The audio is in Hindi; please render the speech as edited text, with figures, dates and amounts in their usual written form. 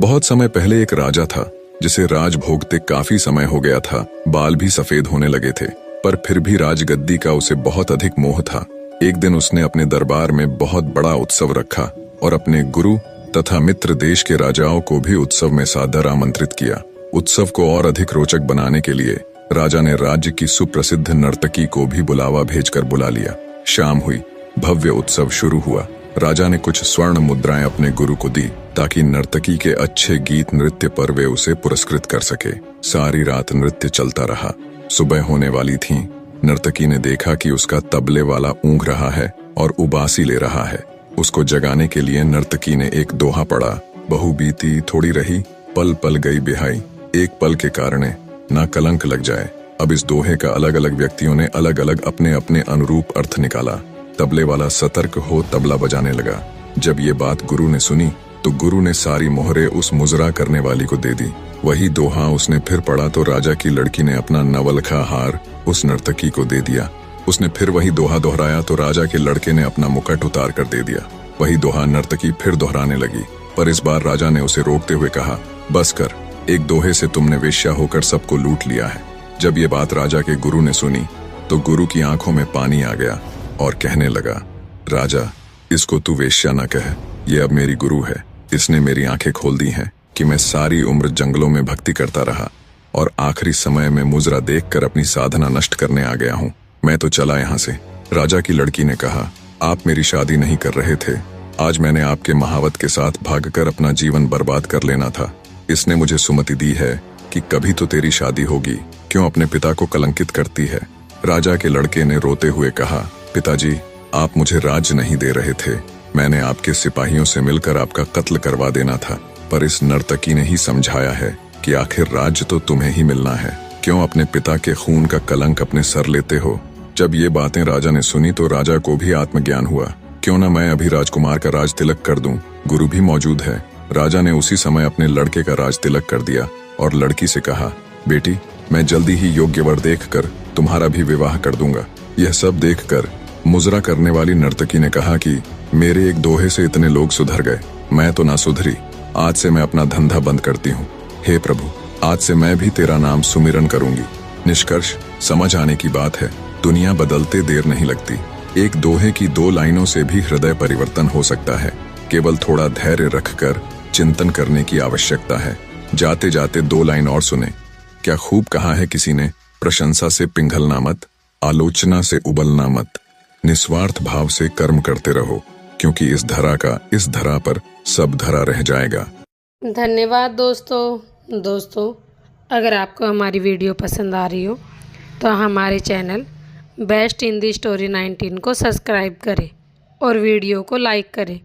बहुत समय पहले एक राजा था जिसे राज भोगते काफी समय हो गया था। बाल भी सफेद होने लगे थे, पर फिर भी राजगद्दी का उसे बहुत अधिक मोह था। एक दिन उसने अपने दरबार में बहुत बड़ा उत्सव रखा और अपने गुरु तथा मित्र देश के राजाओं को भी उत्सव में सादर आमंत्रित किया। उत्सव को और अधिक रोचक बनाने के लिए राजा ने राज्य की सुप्रसिद्ध नर्तकी को भी बुलावा भेजकर बुला लिया। शाम हुई, भव्य उत्सव शुरू हुआ। राजा ने कुछ स्वर्ण मुद्राएं अपने गुरु को दी ताकि नर्तकी के अच्छे गीत नृत्य पर वे उसे पुरस्कृत कर सके। सारी रात नृत्य चलता रहा। सुबह होने वाली थी। नर्तकी ने देखा कि उसका तबले वाला ऊँघ रहा है और उबासी ले रहा है। उसको जगाने के लिए नर्तकी ने एक दोहा पढ़ा, बहु बीती थोड़ी रही, पल पल गई बिहाई, एक पल के कारणे ना कलंक लग जाए। अब इस दोहे का अलग अलग व्यक्तियों ने अलग अलग अपने अपने अनुरूप अर्थ निकाला। तबले वाला सतर्क हो तबला बजाने लगा। जब ये बात गुरु ने सुनी तो गुरु ने सारी मोहरे उस मुजरा करने वाली को दे दी। वही दोहा उसने फिर पढ़ा तो राजा की लड़की ने अपना नवलखा हार उस नर्तकी को दे दिया। उसने फिर वही दोहा दोहराया तो राजा के लड़के ने अपना मुकुट उतार कर दे दिया। वही दोहा नर्तकी फिर दोहराने लगी, पर इस बार राजा ने उसे रोकते हुए कहा, बस कर, एक दोहे से तुमने वेश्या होकर सबको लूट लिया है। जब ये बात राजा के गुरु ने सुनी तो गुरु की आंखों में पानी आ गया और कहने लगा, राजा, इसको तू वेश्या न कह, ये अब मेरी गुरु है। इसने मेरी आंखें खोल दी हैं कि मैं सारी उम्र जंगलों में भक्ति करता रहा और आखिरी समय में मुजरा देखकर अपनी साधना नष्ट करने आ गया हूँ। मैं तो चला यहाँ से। राजा की लड़की ने कहा, आप मेरी शादी नहीं कर रहे थे। आज मैंने आपके महावत के साथ भागकर अपना जीवन बर्बाद कर लेना था। इसने मुझे सुमति दी है कि कभी तो तेरी शादी होगी, क्यों अपने पिता को कलंकित करती है। राजा के लड़के ने रोते हुए कहा, पिताजी, आप मुझे राज्य नहीं दे रहे थे। मैंने आपके सिपाहियों से मिलकर आपका कत्ल करवा देना था, पर इस नर्तकी ने ही समझाया है कि आखिर राज्य तो तुम्हें ही मिलना है। क्यों अपने पिता के खून का कलंक अपने सर लेते हो। जब ये बातें राजा ने सुनी तो राजा को भी आत्मज्ञान हुआ। क्यों न मैं अभी राजकुमार का राज तिलक कर दूं, गुरु भी मौजूद है। राजा ने उसी समय अपने लड़के का राज तिलक कर दिया और लड़की से कहा, बेटी, मैं जल्दी ही योग्य वर देखकर तुम्हारा भी विवाह कर दूंगा। यह सब देखकर मुजरा करने वाली नर्तकी ने कहा कि मेरे एक दोहे से इतने लोग सुधर गए, मैं तो ना सुधरी। आज से मैं अपना धंधा बंद करती हूँ। हे प्रभु, आज से मैं भी तेरा नाम सुमिरन करूंगी। निष्कर्ष समझ आने की बात है, दुनिया बदलते देर नहीं लगती। एक दोहे की 2 लाइनों से भी हृदय परिवर्तन हो सकता है। केवल थोड़ा धैर्य रखकर चिंतन करने की आवश्यकता है। जाते जाते 2 लाइन और सुने। क्या खूब कहा है किसी ने, प्रशंसा से पिघलना मत, आलोचना से उबलना मत, निस्वार्थ भाव से कर्म करते रहो, क्योंकि इस धरा पर सब धरा रह जाएगा। धन्यवाद दोस्तों, अगर आपको हमारी वीडियो पसंद आ रही हो तो हमारे चैनल बेस्ट हिंदी स्टोरी 19 को सब्सक्राइब करें और वीडियो को लाइक करें।